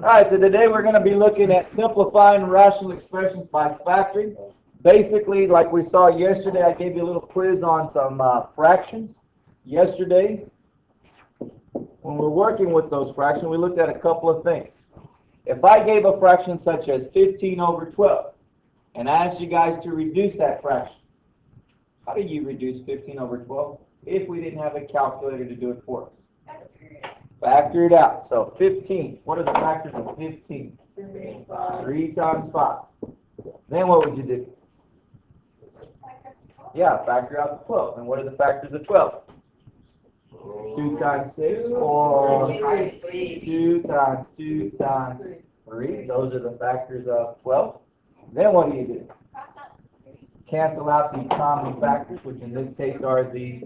Alright, so today we're going to be looking at simplifying rational expressions by factoring. Basically, like we saw yesterday, I gave you a little quiz on some fractions. Yesterday, when we're working with those fractions, we looked at a couple of things. If I gave a fraction such as 15 over 12, and I asked you guys to reduce that fraction, how do you reduce 15 over 12 if we didn't have a calculator to do it for us? Factor it out. So 15, what are the factors of 15? 3 times 5. Then what would you do? Yeah, factor out the 12. And what are the factors of 12? 2 times 6, 4, 2 times 2 times 3. Those are the factors of 12. Then what do? Cancel out the common factors, which in this case are the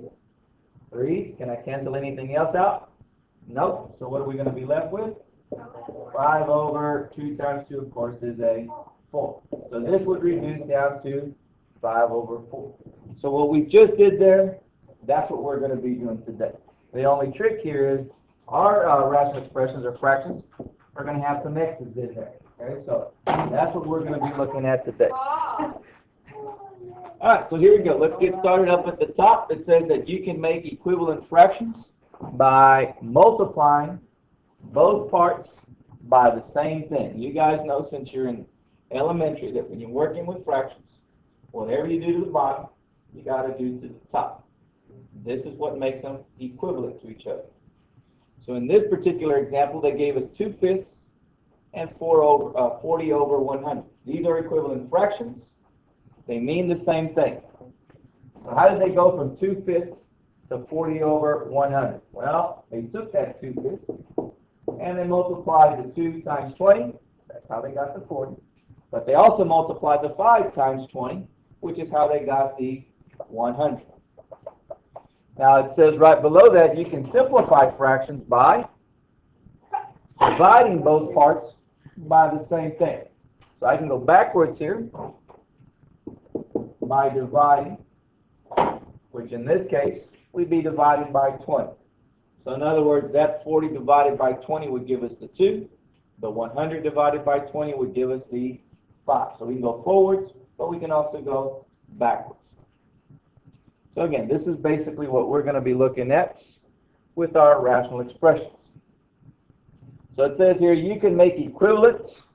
3's. Can I cancel anything else out? Nope. So what are we going to be left with? 5 over 2 times 2, of course, is a 4. So this would reduce down to 5 over 4. So what we just did there, that's what we're going to be doing today. The only trick here is our rational expressions or fractions are going to have some x's in there. Okay, so that's what we're going to be looking at today. All right, so here we go. Let's get started up at the top. It says that you can make equivalent fractions by multiplying both parts by the same thing. You guys know, since you're in elementary, that when you're working with fractions, whatever you do to the bottom, you got to do to the top. This is what makes them equivalent to each other. So in this particular example, they gave us 2/5 and 40 over 100. These are equivalent fractions. They mean the same thing. So how did they go from 2/5 to 40 over 100? Well, they took that 2/5 and they multiplied the 2 times 20. That's how they got the 40. But they also multiplied the 5 times 20, which is how they got the 100. Now it says right below that you can simplify fractions by dividing both parts by the same thing. So I can go backwards here by dividing, which in this case would be divided by 20. So in other words, that 40 divided by 20 would give us the 2. The 100 divided by 20 would give us the 5. So we can go forwards, but we can also go backwards. So again, this is basically what we're going to be looking at with our rational expressions. So it says here, you can make equivalent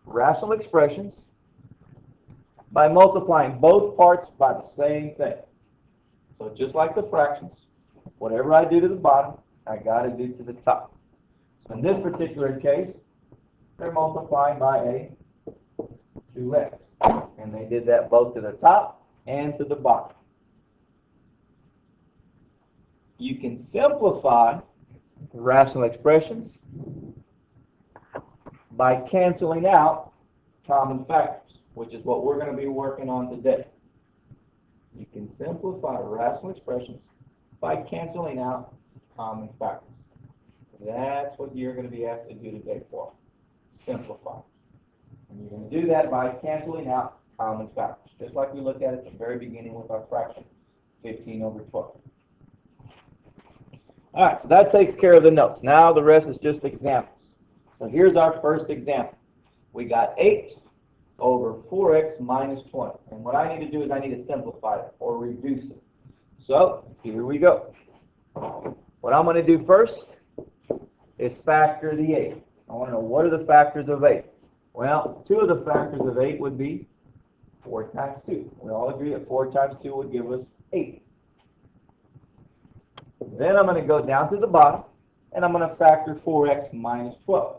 rational expressions by multiplying both parts by the same thing. So just like the fractions, whatever I do to the bottom, I got to do to the top. So in this particular case, they're multiplying by a 2x. And they did that both to the top and to the bottom. You can simplify rational expressions by canceling out common factors, which is what we're going to be working on today. You can simplify rational expressions by canceling out common factors. That's what you're going to be asked to do today for. Simplify. And you're going to do that by canceling out common factors, just like we looked at the very beginning with our fraction, 15 over 12. All right, so that takes care of the notes. Now the rest is just examples. So here's our first example. We got 8 over 4x minus 20. And what I need to do is I need to simplify it or reduce it. So here we go. What I'm going to do first is factor the 8. I want to know, what are the factors of 8? Well, 2 of the factors of 8 would be 4 times 2. We all agree that 4 times 2 would give us 8. Then I'm going to go down to the bottom, and I'm going to factor 4x minus 12.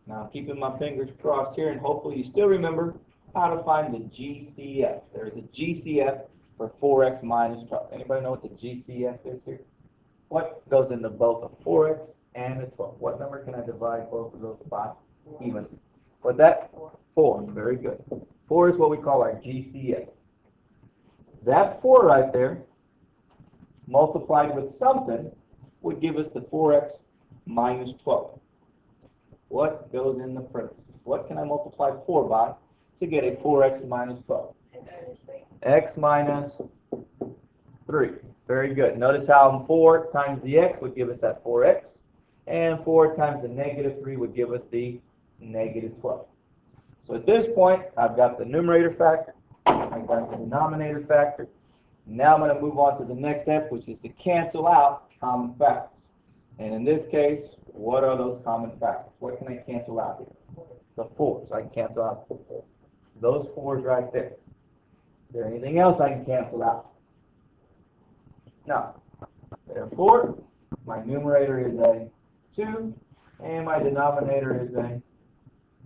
Now I'm keeping my fingers crossed here, and hopefully you still remember how to find the GCF. There's a GCF for 4x minus 12. Anybody know what the GCF is here? What goes into both a 4x and a 12? What number can I divide both of those by evenly? What's that? 4. Very good. 4 is what we call our GCF. That 4 right there, multiplied with something, would give us the 4x minus 12. What goes in the parentheses? What can I multiply 4 by to get a 4x minus 12? X minus 3. Very good. Notice how 4 times the x would give us that 4x. and 4 times the negative 3 would give us the negative 12. So at this point, I've got the numerator factor, I've got the denominator factor. Now I'm going to move on to the next step, which is to cancel out common factors. And in this case, what are those common factors? What can I cancel out here? The 4s. I can cancel out those 4s right there. Is there anything else I can cancel out? No. Therefore, my numerator is a 2, and my denominator is a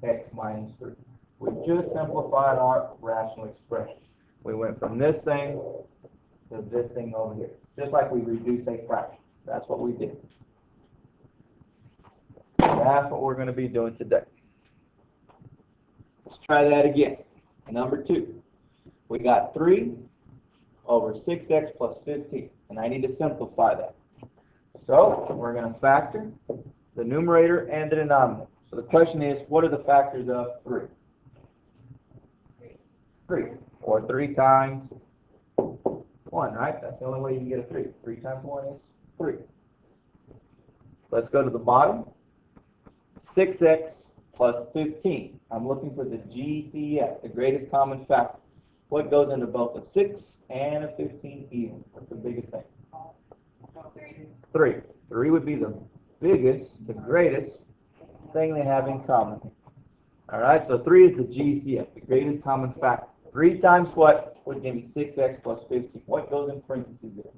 x minus 3. We just simplified our rational expression. We went from this thing to this thing over here, just like we reduced a fraction. That's what we did. That's what we're going to be doing today. Let's try that again. Number 2. We got 3 over 6x plus 15, and I need to simplify that. So we're going to factor the numerator and the denominator. So the question is, what are the factors of 3? 3. Or 3 times 1, right? That's the only way you can get a 3. 3 times 1 is 3. Let's go to the bottom. 6x plus 15. I'm looking for the GCF, the greatest common factor. What goes into both a 6 and a 15 even? What's the biggest thing? 3. 3 would be the biggest, the greatest thing they have in common. All right, so 3 is the GCF, the greatest common factor. 3 times what would give me 6x plus 15? What goes in parentheses there?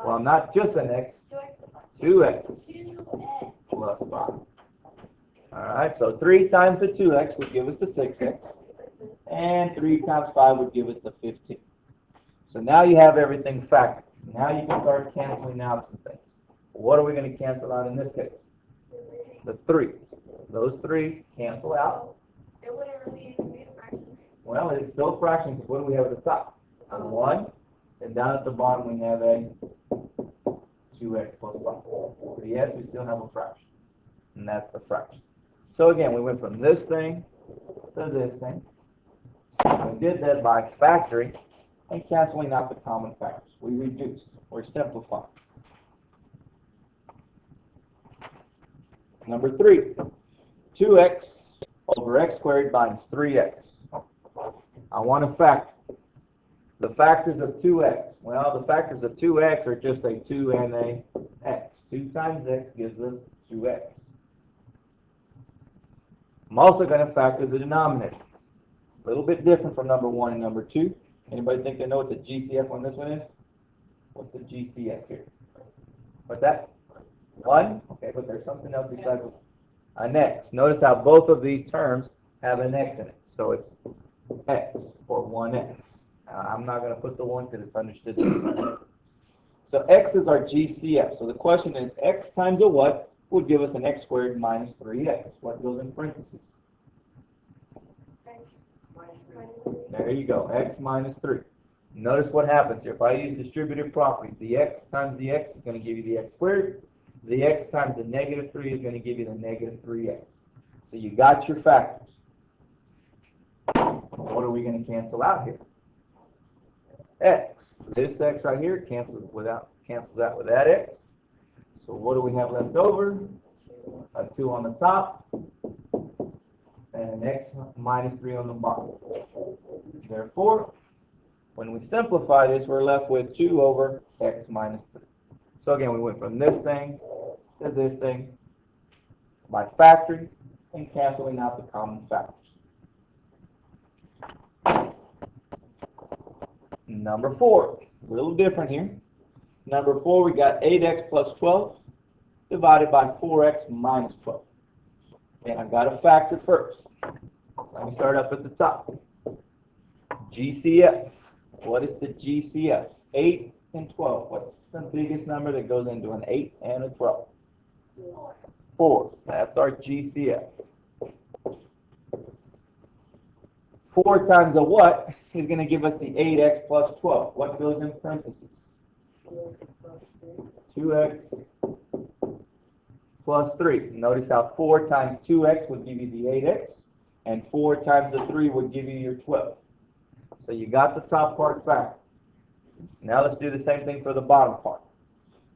Well, not just an x, 2x plus 5. All right, so 3 times the 2x would give us the 6x, and 3 times 5 would give us the 15. So now you have everything factored. Now you can start canceling out some things. What are we going to cancel out in this case? The 3's. Those 3's cancel out. It wouldn't really be a fraction. Well, it's still a fraction because what do we have at the top? A 1, and down at the bottom we have a 2x plus 5. So yes, we still have a fraction, and that's the fraction. So again, we went from this thing to this thing. We did that by factoring and canceling out the common factors. We reduced or simplified. Number 3, 2x over x squared minus 3x. I want to factor the factors of 2x. Well, the factors of 2x are just a 2 and a x. 2 times x gives us 2x. I'm also going to factor the denominator. A little bit different from number 1 and number 2. Anybody think they know what the GCF on this one is? What's the GCF here? What's that? 1? Okay, but there's something else besides an x. Notice how both of these terms have an x in it. So it's x, or 1x. I'm not going to put the 1 because it's understood. So x is our GCF. So the question is, x times a what would give us an x squared minus 3x? What goes in parentheses? There you go, x minus 3. Notice what happens here. If I use distributive property, the x times the x is going to give you the x squared. The x times the negative 3 is going to give you the negative 3x. So you got your factors. What are we going to cancel out here? X. This x right here cancels out with that x. So what do we have left over? A 2 on the top and an x minus 3 on the bottom. Therefore, when we simplify this, we're left with 2 over x minus 3. So again, we went from this thing to this thing by factoring and canceling out the common factors. Number 4, a little different here. Number 4, we got 8x plus 12 divided by 4x minus 12. And I've got to factor first. Let me start up at the top. GCF. What is the GCF? 8 and 12. What's the biggest number that goes into an 8 and a 12? 4. That's our GCF. 4 times a what is going to give us the 8x plus 12. What goes in parentheses? 2x plus 3. Notice how 4 times 2x would give you the 8x, and 4 times the 3 would give you your 12. So you got the top part factored. Now let's do the same thing for the bottom part.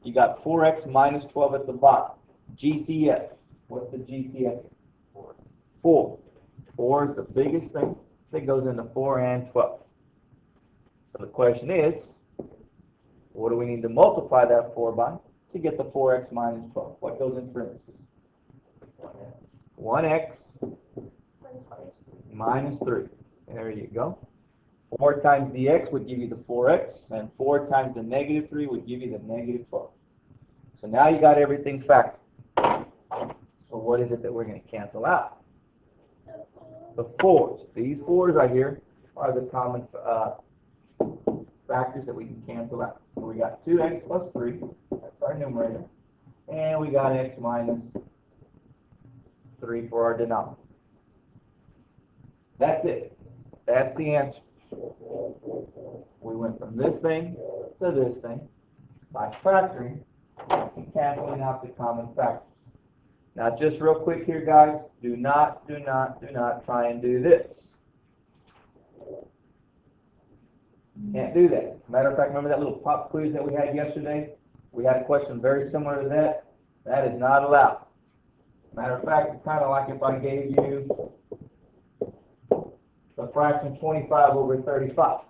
You got 4x minus 12 at the bottom. GCF. What's the GCF? 4. 4 is the biggest thing that goes into 4 and 12. So the question is, what do we need to multiply that 4 by to get the 4x minus 12? What goes in parentheses? 1x minus 3. There you go. 4 times the x would give you the 4x, and 4 times the negative 3 would give you the negative 12. So now you got everything factored. So what is it that we're going to cancel out? The 4s. These 4s right here are the common factors that we can cancel out. So we got 2x plus 3. That's our numerator. And we got x minus 3 for our denominator. That's it. That's the answer. We went from this thing to this thing by factoring and canceling out the common factors. Now, just real quick here, guys, do not try and do this. Can't do that. Matter of fact, remember that little pop quiz that we had yesterday? We had a question very similar to that. That is not allowed. Matter of fact, it's kind of like if I gave you the fraction 25 over 35.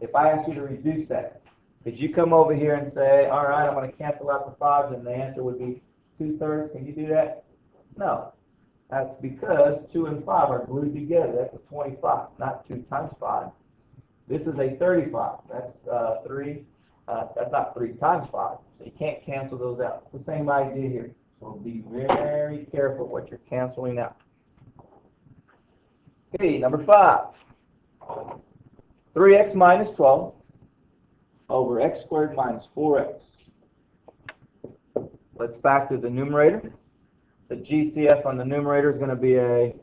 If I asked you to reduce that, could you come over here and say, all right, I'm going to cancel out the 5s, and the answer would be 2/3? Can you do that? No. That's because 2 and 5 are glued together. That's a 25, not 2 times 5. This is a 35. That's 3. That's not 3 times 5. So you can't cancel those out. It's the same idea here. So be very careful what you're canceling out. Okay, number 5. 3x minus 12 over x squared minus 4x. Let's factor the numerator. The GCF on the numerator is going to be a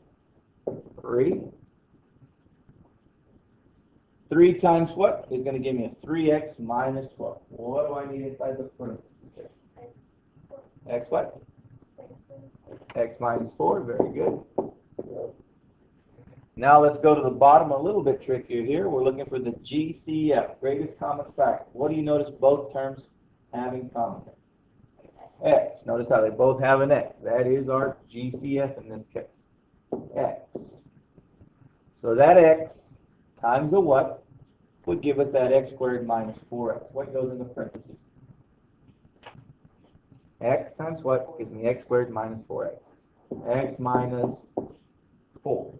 3. 3 times what is going to give me a 3x minus 12. What do I need inside the parentheses here? X what? X minus 4. Very good. Now let's go to the bottom, a little bit trickier here. We're looking for the GCF, greatest common factor. What do you notice both terms have in common? X. Notice how they both have an X. That is our GCF in this case. X. So that X times a what would give us that x squared minus 4x. What goes in the parentheses? X times what gives me x squared minus 4x? X minus 4.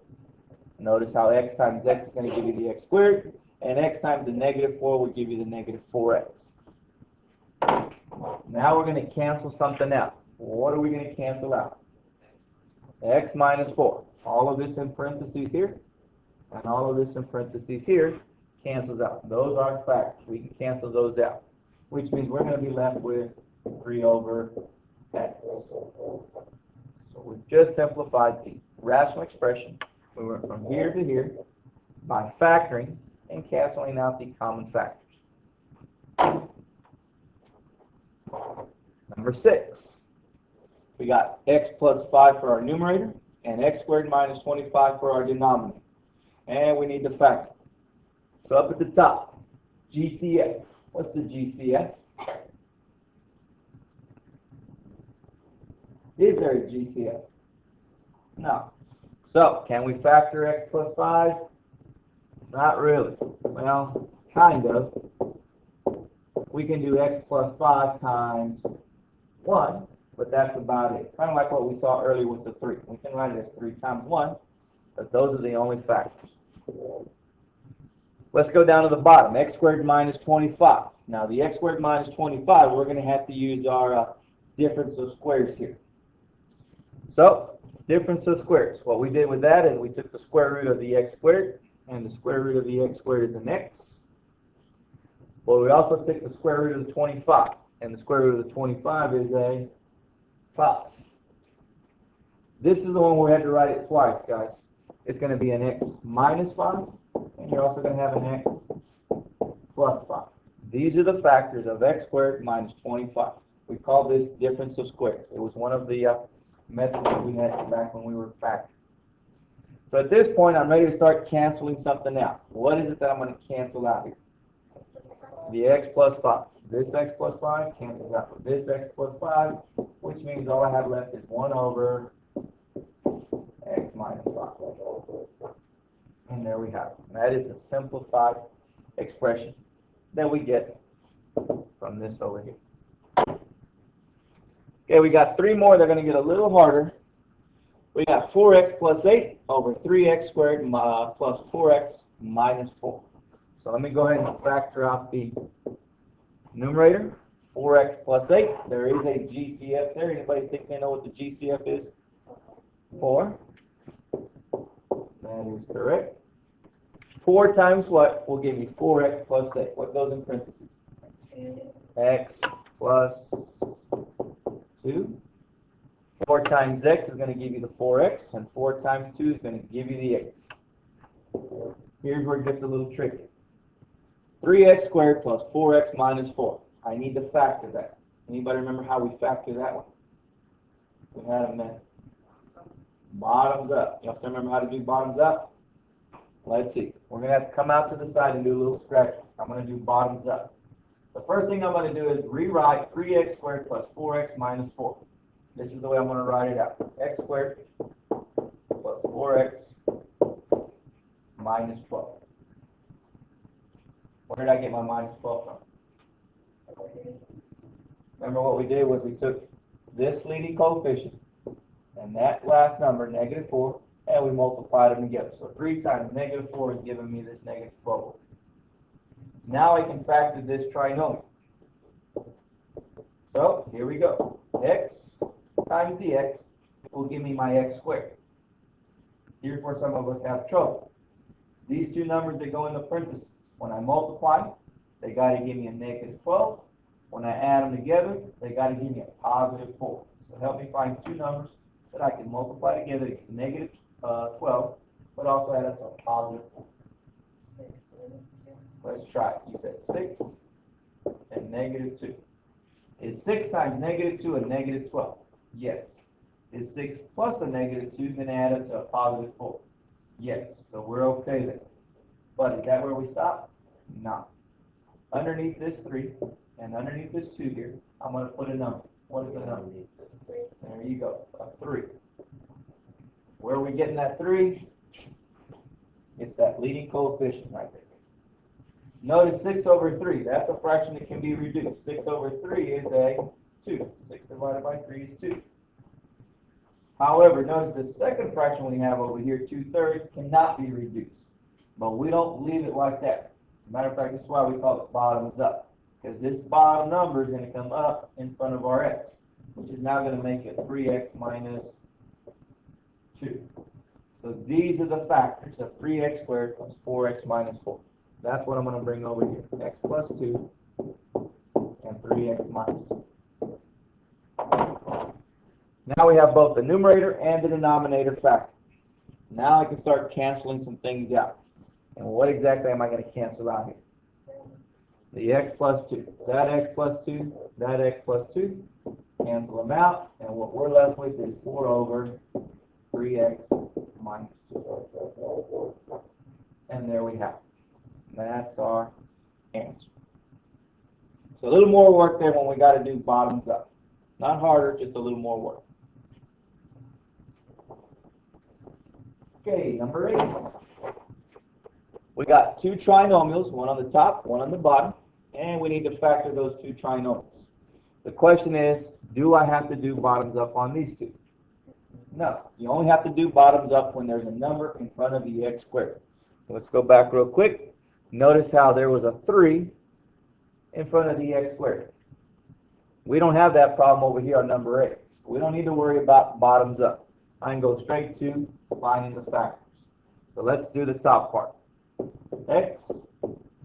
Notice how x times x is going to give you the x squared, and x times the negative 4 will give you the negative 4x. Now we're going to cancel something out. What are we going to cancel out? X minus 4. All of this in parentheses here, and all of this in parentheses here cancels out. Those are factors. We can cancel those out, which means we're going to be left with 3 over x. So we've just simplified the rational expression. We went from here to here by factoring and canceling out the common factors. Number 6. We got x plus 5 for our numerator and x squared minus 25 for our denominator. And we need to factor. So up at the top, GCF. What's the GCF? Is there a GCF? No. So, can we factor x plus 5? Not really. Well, kind of. We can do x plus 5 times 1, but that's about it. Kind of like what we saw earlier with the 3. We can write it as 3 times 1, but those are the only factors. Let's go down to the bottom, x squared minus 25. Now, the x squared minus 25, we're going to have to use our difference of squares here. So, difference of squares. What we did with that is we took the square root of the x squared, and the square root of the x squared is an x. Well, we also took the square root of the 25, and the square root of the 25 is a 5. This is the one where we had to write it twice, guys. It's going to be an x minus 5, and you're also going to have an x plus 5. These are the factors of x squared minus 25. We call this difference of squares. It was one of the methods that we had back when we were factoring. So at this point, I'm ready to start canceling something out. What is it that I'm going to cancel out here? The x plus 5. This x plus 5 cancels out with this x plus 5, which means all I have left is 1 over x minus 5. And there we have it. That is a simplified expression that we get from this over here. Okay, we got 3 more. They're going to get a little harder. We got 4x plus 8 over 3x squared plus 4x minus 4. So let me go ahead and factor out the numerator. 4x plus 8. There is a GCF there. Anybody think they know what the GCF is? 4. That is correct. 4 times what will give me 4x plus 8? What goes in parentheses? 2. X plus 2. 4 times x is going to give you the 4x, and 4 times 2 is going to give you the 8. Here's where it gets a little tricky. 3x squared plus 4x minus 4. I need to factor that. Anybody remember how we factor that one? We had a minute. Bottoms up. Y'all still remember how to do bottoms up? Let's see. We're going to have to come out to the side and do a little scratch. I'm going to do bottoms up. The first thing I'm going to do is rewrite 3x squared plus 4x minus 4. This is the way I'm going to write it out. X squared plus 4x minus 12. Where did I get my minus 12 from? Remember what we did was we took this leading coefficient and that last number, negative 4, and we multiplied them together. So 3 times negative 4 is giving me this negative 12. Now I can factor this trinomial. So here we go. X times the x will give me my x squared. Here's where some of us have trouble. These two numbers that go in the parentheses, when I multiply, they got to give me a negative 12. When I add them together, they got to give me a positive 4. So help me find two numbers that I can multiply together to get negative 12, but also add up to a positive 4. 6 and 2. Let's try it. You said 6 and negative 2. Is 6 times negative 2 a negative 12? Yes. Is 6 plus a negative 2 going to add up to a positive 4? Yes. So we're okay there. But is that where we stop? No. Underneath this 3 and underneath this 2 here, I'm going to put a number. What is the number? 3. There you go. A 3. Where are we getting that 3? It's that leading coefficient right there. Notice 6 over 3. That's a fraction that can be reduced. 6 over 3 is a 2. 6 divided by 3 is 2. However, notice the second fraction we have over here, 2/3, cannot be reduced. But we don't leave it like that. Matter of fact, this is why we call it bottoms up. Because this bottom number is going to come up in front of our x, which is now going to make it 3x minus 2. So these are the factors of 3x squared plus 4x minus 4. That's what I'm going to bring over here. X plus 2 and 3x minus 2. Now we have both the numerator and the denominator factor. Now I can start canceling some things out. And what exactly am I going to cancel out here? The x plus 2. That x plus 2, that x plus 2. Cancel them out. And what we're left with is 4 over 3x minus 2. And there we have it. That's our answer. So a little more work there when we got to do bottoms up. Not harder, just a little more work. Okay, number 8. We got two trinomials, one on the top, one on the bottom, and we need to factor those two trinomials. The question is, do I have to do bottoms up on these two? No, you only have to do bottoms up when there's a number in front of the x squared. So let's go back real quick. Notice how there was a 3 in front of the x squared. We don't have that problem over here on number 8. We don't need to worry about bottoms up. I can go straight to finding the factors. So let's do the top part. X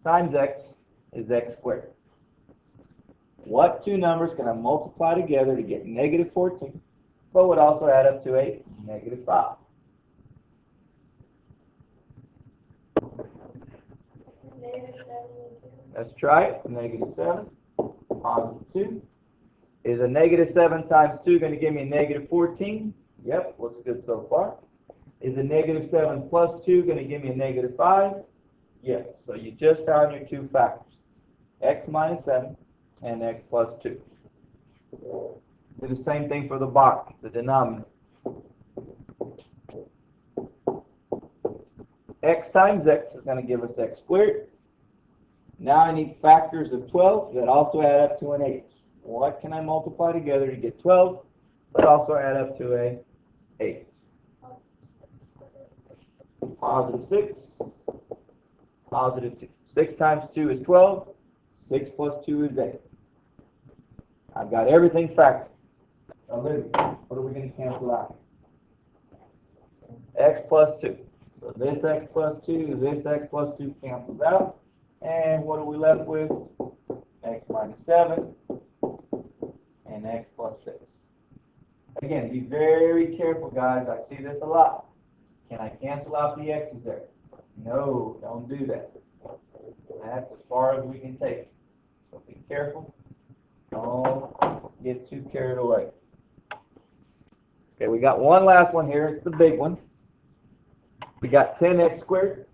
times x is x squared. What two numbers can I multiply together to get negative 14, but would also add up to a negative 5? Negative 7 and 2. Let's try it. Negative 7, positive 2. Is a negative 7 times 2 going to give me a negative 14? Yep, looks good so far. Is a negative 7 plus 2 going to give me a negative 5? Yes. So you just found your two factors. X minus 7 and x plus 2. Do the same thing for the bottom, the denominator. X times x is going to give us x squared. Now I need factors of 12 that also add up to an 8. What can I multiply together to get 12 but also add up to a 8? Positive 6, positive 2. 6 times 2 is 12. 6 plus 2 is 8. I've got everything factored. Olivia, what are we going to cancel out? X plus 2. So this x plus 2, this x plus 2 cancels out. And what are we left with? X minus 7 and x plus 6. Again, be very careful, guys. I see this a lot. Can I cancel out the x's there? No, don't do that. That's as far as we can take it. So be careful. Don't get too carried away. Okay, we got one last one here. It's the big one. We got 10x squared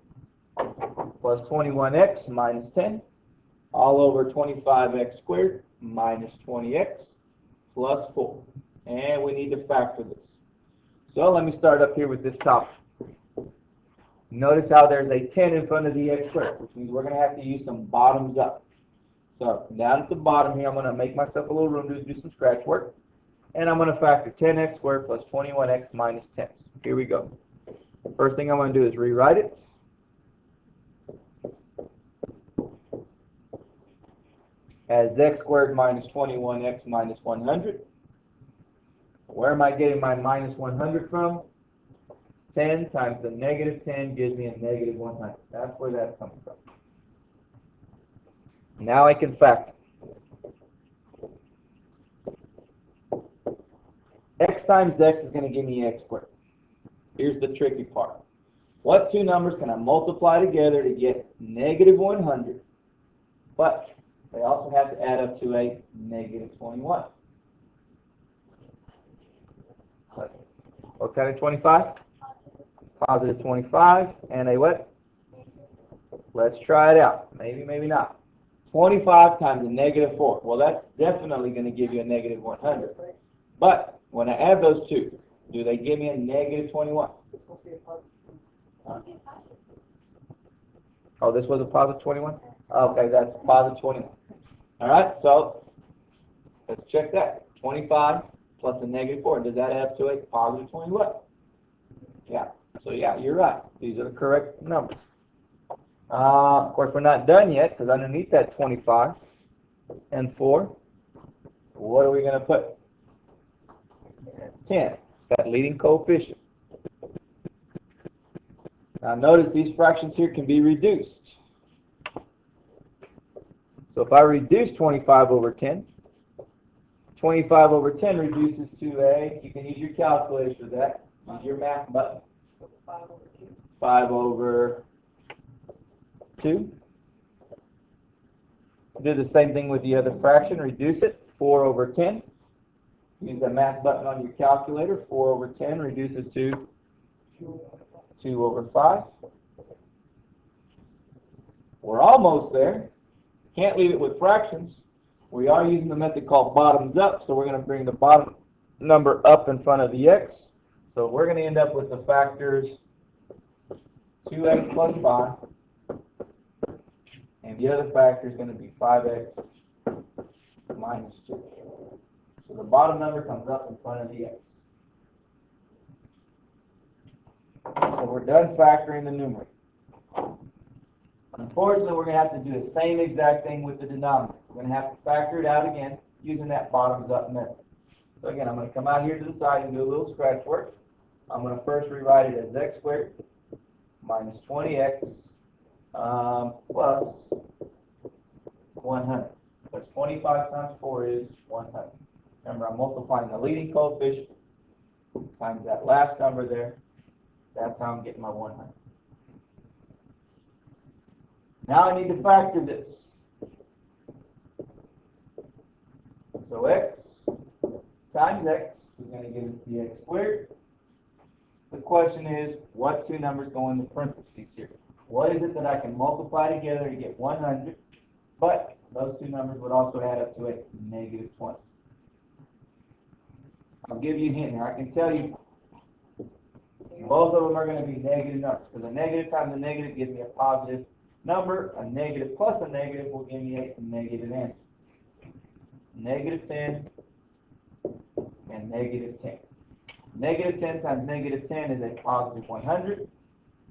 plus 21x minus 10 all over 25x squared minus 20x plus 4. And we need to factor this. So let me start up here with this top. Notice how there's a 10 in front of the x squared, which means we're going to have to use some bottoms up. So down at the bottom here, I'm going to make myself a little room to do some scratch work. And I'm going to factor 10x squared plus 21x minus 10. Here we go. First thing I'm going to do is rewrite it. As x squared minus 21x minus 100. Where am I getting my minus 100 from? 10 times the negative 10 gives me a negative 100. That's where that's coming from. Now I can factor. X times x is going to give me x squared. Here's the tricky part. What two numbers can I multiply together to get negative 100, but they also have to add up to a negative 21? What kind of 25? Positive 25 and a what? Let's try it out. Maybe, maybe not. 25 times a negative 4. Well, that's definitely going to give you a negative 100. But when I add those two, do they give me a negative 21? Oh, this was a positive 21? Okay, that's positive 21. All right, so let's check that. 25 plus a negative 4. Does that add up to a positive 21? Yeah. So yeah, you're right. These are the correct numbers. Of course, we're not done yet because underneath that 25 and 4, what are we going to put? 10. It's that leading coefficient. Now notice these fractions here can be reduced. So if I reduce 25 over 10, 25 over 10 reduces to a, you can use your calculator for that. Use your math button. 5 over 2. Do the same thing with the other fraction. Reduce it. 4 over 10. Use the math button on your calculator. 4 over 10 reduces to 2 over 5. We're almost there. Can't leave it with fractions. We are using the method called bottoms up, so we're going to bring the bottom number up in front of the x. So we're going to end up with the factors 2x plus 5, and the other factor is going to be 5x minus 2. So the bottom number comes up in front of the x. So we're done factoring the numerator. Unfortunately, we're going to have to do the same exact thing with the denominator. We're going to have to factor it out again using that bottoms up method. So again, I'm going to come out here to the side and do a little scratch work. I'm going to first rewrite it as x squared minus 20x plus 100. Because 25 times 4 is 100. Remember, I'm multiplying the leading coefficient times that last number there. That's how I'm getting my 100. Now I need to factor this. So x times x is going to give us the x squared. The question is, what two numbers go in the parentheses here? What is it that I can multiply together to get 100, but those two numbers would also add up to a negative 20. I'll give you a hint here. I can tell you both of them are going to be negative numbers, because a negative times a negative gives me a positive number. A negative plus a negative will give me a negative answer. Negative 10 and negative 10. Negative 10 times negative 10 is a positive 100,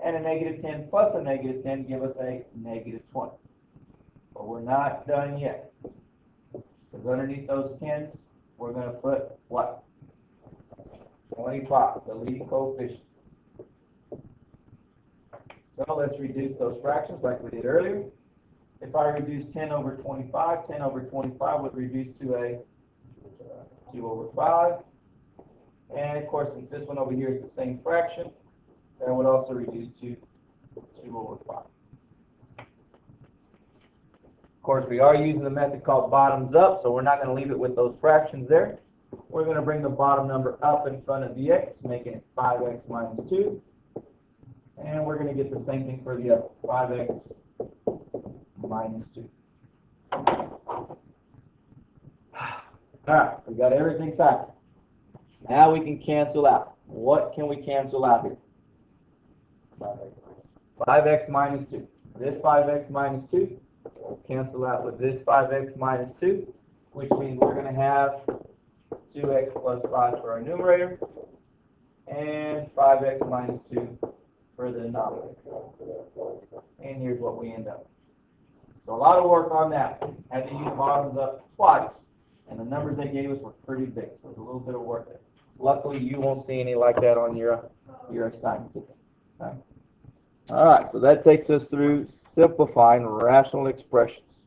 and a negative 10 plus a negative 10 give us a negative 20. But we're not done yet, because underneath those 10s, we're going to put what? 25, the leading coefficient. So let's reduce those fractions like we did earlier. If I reduce 10 over 25, 10 over 25 would reduce to a 2 over 5. And of course, since this one over here is the same fraction, that would also reduce to 2 over 5. Of course, we are using the method called bottoms up, so we're not going to leave it with those fractions there. We're going to bring the bottom number up in front of the x, making it 5x minus 2. And we're going to get the same thing for the other, 5x minus 2. All right, we got everything factored. Now we can cancel out. What can we cancel out here? 5x minus 2. This 5x minus 2 will cancel out with this 5x minus 2, which means we're going to have 2x plus 5 for our numerator and 5x minus 2 for the denominator. And here's what we end up with. So a lot of work on that. Had to use bottoms up twice, and the numbers they gave us were pretty big, so it's a little bit of work there. Luckily, you won't see any like that on your assignment today. Okay. All right, so that takes us through simplifying rational expressions.